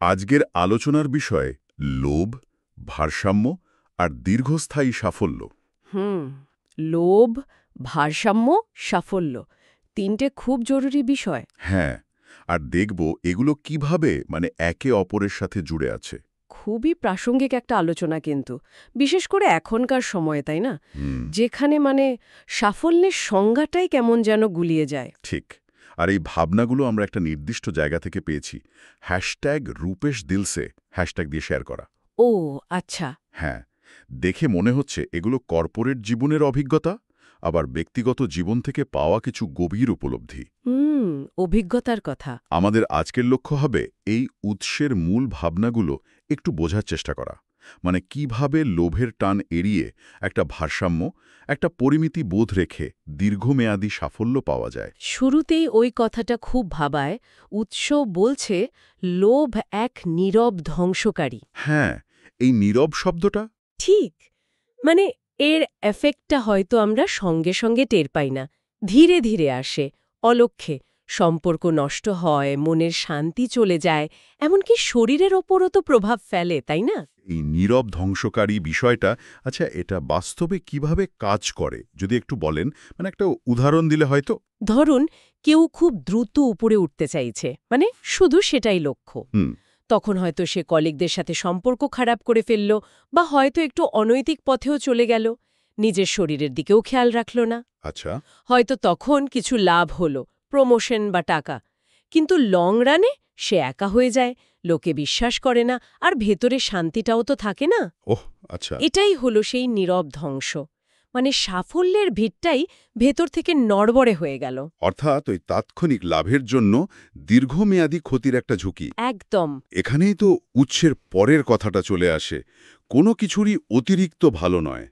আজকের আলোচনার বিষয় লোভ, ভারসাম্য আর দীর্ঘস্থায়ী সাফল্য। লোভ, ভারসাম্য, সাফল্য তিনটে খুব জরুরি বিষয়। হ্যাঁ, আর দেখব এগুলো কিভাবে একে অপরের সাথে জুড়ে আছে। খুবই প্রাসঙ্গিক একটা আলোচনা কিন্তু, বিশেষ করে এখনকার সময়ে, তাই না? যেখানে সাফল্যের সংজ্ঞাটাই কেমন যেন গুলিয়ে যায়। ঠিক। আর এই ভাবনাগুলো আমরা একটা নির্দিষ্ট জায়গা থেকে পেয়েছি। রূপেশ দিলসে হ্যাশট্যাগ দিয়ে শেয়ার করা। ও আচ্ছা। হ্যাঁ, দেখে মনে হচ্ছে এগুলো কর্পোরেট জীবনের অভিজ্ঞতা, আবার ব্যক্তিগত জীবন থেকে পাওয়া কিছু গভীর উপলব্ধি। অভিজ্ঞতার কথা। আমাদের আজকের লক্ষ্য হবে এই উৎসের মূল ভাবনাগুলো একটু বোঝার চেষ্টা করা। কিভাবে লোভের টান এড়িয়ে একটা ভারসাম্য, একটা পরিমিতি বোধ রেখে দীর্ঘমেয়াদী সাফল্য পাওয়া যায়। শুরুতেই ওই কথাটা খুব ভাবায়। উৎস বলছে লোভ এক নীরব ধ্বংসকারী। হ্যাঁ, এই নীরব শব্দটা ঠিক। এর এফেক্টটা হয়তো আমরা সঙ্গে সঙ্গে টের পাই না, ধীরে ধীরে আসে, অলক্ষ্যে। সম্পর্ক নষ্ট হয়, মনের শান্তি চলে যায়, এমনকি শরীরের ওপরও তো প্রভাব ফেলে, তাই না? এই নীরব ধ্বংসকারী বিষয়টা, আচ্ছা, এটা বাস্তবে কিভাবে কাজ করে যদি একটু বলেন, একটা উদাহরণ দিলে হয়তো। ধরুন, কেউ খুব দ্রুত উপরে উঠতে চাইছে, শুধু সেটাই লক্ষ্য। তখন হয়তো সে কলিগদের সাথে সম্পর্ক খারাপ করে ফেলল, বা হয়তো একটু অনৈতিক পথেও চলে গেল, নিজের শরীরের দিকেও খেয়াল রাখল না। আচ্ছা। হয়তো তখন কিছু লাভ হলো, প্রমোশন বা টাকা, কিন্তু লং রানে সে একা হয়ে যায়, লোকে বিশ্বাস করে না, আর ভেতরে শান্তিটাও তো থাকে না। ওহ আচ্ছা। এটাই হলো সেই নীরব ধ্বংস। সাফল্যের ভিতটাই ভেতর থেকে নড়বড়ে হয়ে গেল। অর্থাৎ ওই তাৎক্ষণিক লাভের জন্য দীর্ঘমেয়াদী ক্ষতির একটা ঝুঁকি। একদম। এখানেই তো উৎসের পরের কথাটা চলে আসে। কোনো কিছুরই অতিরিক্ত ভালো নয়।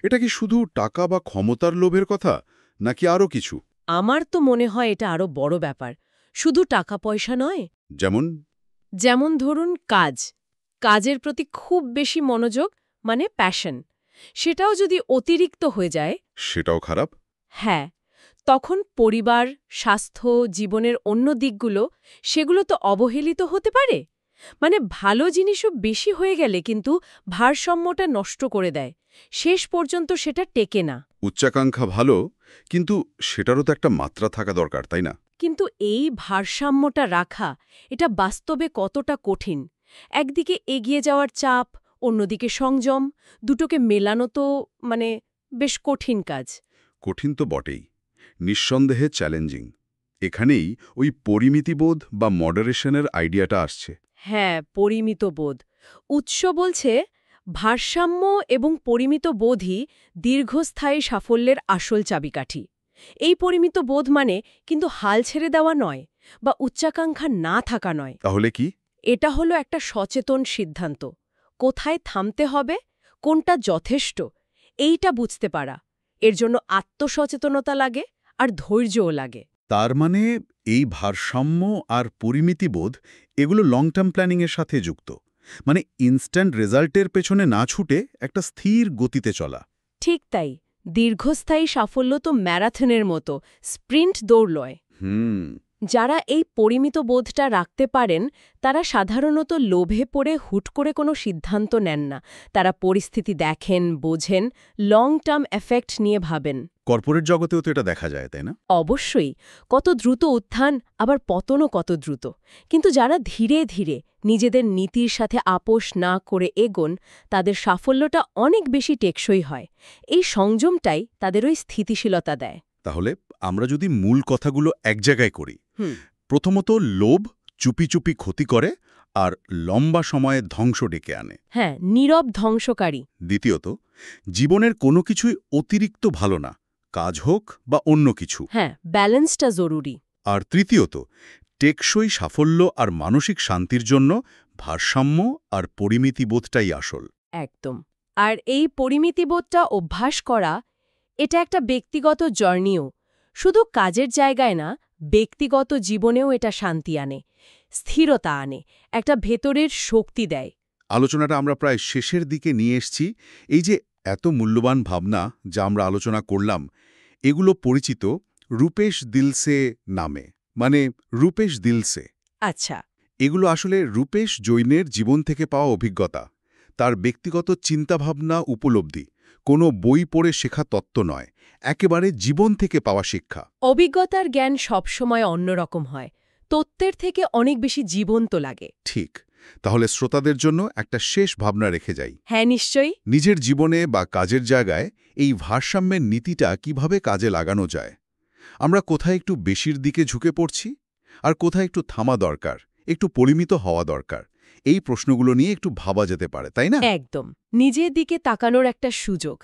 এটা কি শুধু টাকা বা ক্ষমতার লোভের কথা, নাকি আরও কিছু? আমার তো মনে হয় এটা আরো বড় ব্যাপার। শুধু টাকা পয়সা নয়। যেমন ধরুন কাজের প্রতি খুব বেশি মনোযোগ, প্যাশন, সেটাও যদি অতিরিক্ত হয়ে যায়। সেটাও খারাপ। হ্যাঁ, তখন পরিবার, স্বাস্থ্য, জীবনের অন্য দিকগুলো, সেগুলো তো অবহেলিত হতে পারে। ভালো জিনিসও বেশি হয়ে গেলে কিন্তু ভারসাম্যটা নষ্ট করে দেয়, শেষ পর্যন্ত সেটা টেকে না। উচ্চাকাঙ্ক্ষা ভালো, কিন্তু সেটারও তো একটা মাত্রা থাকা দরকার, তাই না? কিন্তু এই ভারসাম্যটা রাখা, এটা বাস্তবে কতটা কঠিন। একদিকে এগিয়ে যাওয়ার চাপ, অন্যদিকে সংযম, দুটোকে মেলানো তো বেশ কঠিন কাজ। কঠিন তো বটেই, নিঃসন্দেহে চ্যালেঞ্জিং। এখানেই ওই পরিমিতিবোধ বা মডারেশনের আইডিয়াটা আসছে। হ্যাঁ, পরিমিত বোধ। উৎস বলছে ভারসাম্য এবং পরিমিত বোধই দীর্ঘস্থায়ী সাফল্যের আসল চাবিকাঠি। এই পরিমিত বোধ কিন্তু হাল ছেড়ে দেওয়া নয়, বা উচ্চাকাঙ্ক্ষা না থাকা নয়। তাহলে কি? এটা হলো একটা সচেতন সিদ্ধান্ত। কোথায় থামতে হবে, কোনটা যথেষ্ট, এইটা বুঝতে পারা। এর জন্য আত্মসচেতনতা লাগে, আর ধৈর্যও লাগে। তার এই ভারসাম্য আর পরিমিতিবোধ, এগুলো লং টার্ম প্ল্যানিংয়ের সাথে যুক্ত। ইনস্ট্যান্ট রেজাল্টের পেছনে না ছুটে একটা স্থির গতিতে চলা। ঠিক তাই। দীর্ঘস্থায়ী সাফল্য তো ম্যারাথনের মতো, স্প্রিন্ট দৌড় লয়। যারা এই পরিমিত বোধটা রাখতে পারেন, তারা সাধারণত লোভে পড়ে হুট করে কোনো সিদ্ধান্ত নেন না। তারা পরিস্থিতি দেখেন, বোঝেন, লং টার্ম এফেক্ট নিয়ে ভাবেন। কর্পোরেট জগতেও তো এটা দেখা যায়, তাই না? অবশ্যই। কত দ্রুত উত্থান, আবার পতনও কত দ্রুত। কিন্তু যারা ধীরে ধীরে নিজেদের নীতির সাথে আপোষ না করে এগোন, তাদের সাফল্যটা অনেক বেশি টেকসই হয়। এই সংযমটাই তাদের ওই স্থিতিশীলতা দেয়। তাহলে আমরা যদি মূল কথাগুলো এক জায়গায় করি, প্রথমত লোভ চুপি চুপি ক্ষতি করে আর লম্বা সময়ে ধ্বংস ডেকে আনে। হ্যাঁ, নীরব ধ্বংসকারী। দ্বিতীয়ত, জীবনের কোনো কিছুই অতিরিক্ত ভালো না, কাজ হোক বা অন্য কিছু। হ্যাঁ, ব্যালেন্সটা জরুরি। আর তৃতীয়ত, টেকসই সাফল্য আর মানসিক শান্তির জন্য ভারসাম্য আর পরিমিতিবোধটাই আসল। একদম। আর এই পরিমিতিবোধটা অভ্যাস করা, এটা একটা ব্যক্তিগত জার্নিও। শুধু কাজের জায়গায় না, ব্যক্তিগত জীবনেও এটা শান্তি আনে, স্থিরতা আনে, একটা ভেতরের শক্তি দেয়। আলোচনাটা আমরা প্রায় শেষের দিকে নিয়ে এসেছি। এই যে এত মূল্যবান ভাবনা যা আমরা আলোচনা করলাম, এগুলো পরিচিত রূপেশ দিলসে নামে, রূপেশ দিলসে। আচ্ছা। এগুলো আসলে রূপেশ জৈনের জীবন থেকে পাওয়া অভিজ্ঞতা, তার ব্যক্তিগত চিন্তাভাবনা, উপলব্ধি, কোনো বই পড়ে শেখা তত্ত্ব নয়, একেবারে জীবন থেকে পাওয়া শিক্ষা। অভিজ্ঞতার জ্ঞান সবসময় অন্যরকম হয়, তত্ত্বের থেকে অনেক বেশি জীবন্ত লাগে। ঠিক। তাহলে শ্রোতাদের জন্য একটা শেষ ভাবনা রেখে যাই। হ্যাঁ, নিশ্চয়ই। নিজের জীবনে বা কাজের জায়গায় এই ভারসাম্যের নীতিটা কিভাবে কাজে লাগানো যায়? আমরা কোথায় একটু বেশির দিকে ঝুঁকে পড়ছি, আর কোথায় একটু থামা দরকার, একটু পরিমিত হওয়া দরকার, এই প্রশ্নগুলো নিয়ে একটু ভাবা যেতে পারে, তাই না? একদম। নিজের দিকে তাকানোর একটা সুযোগ।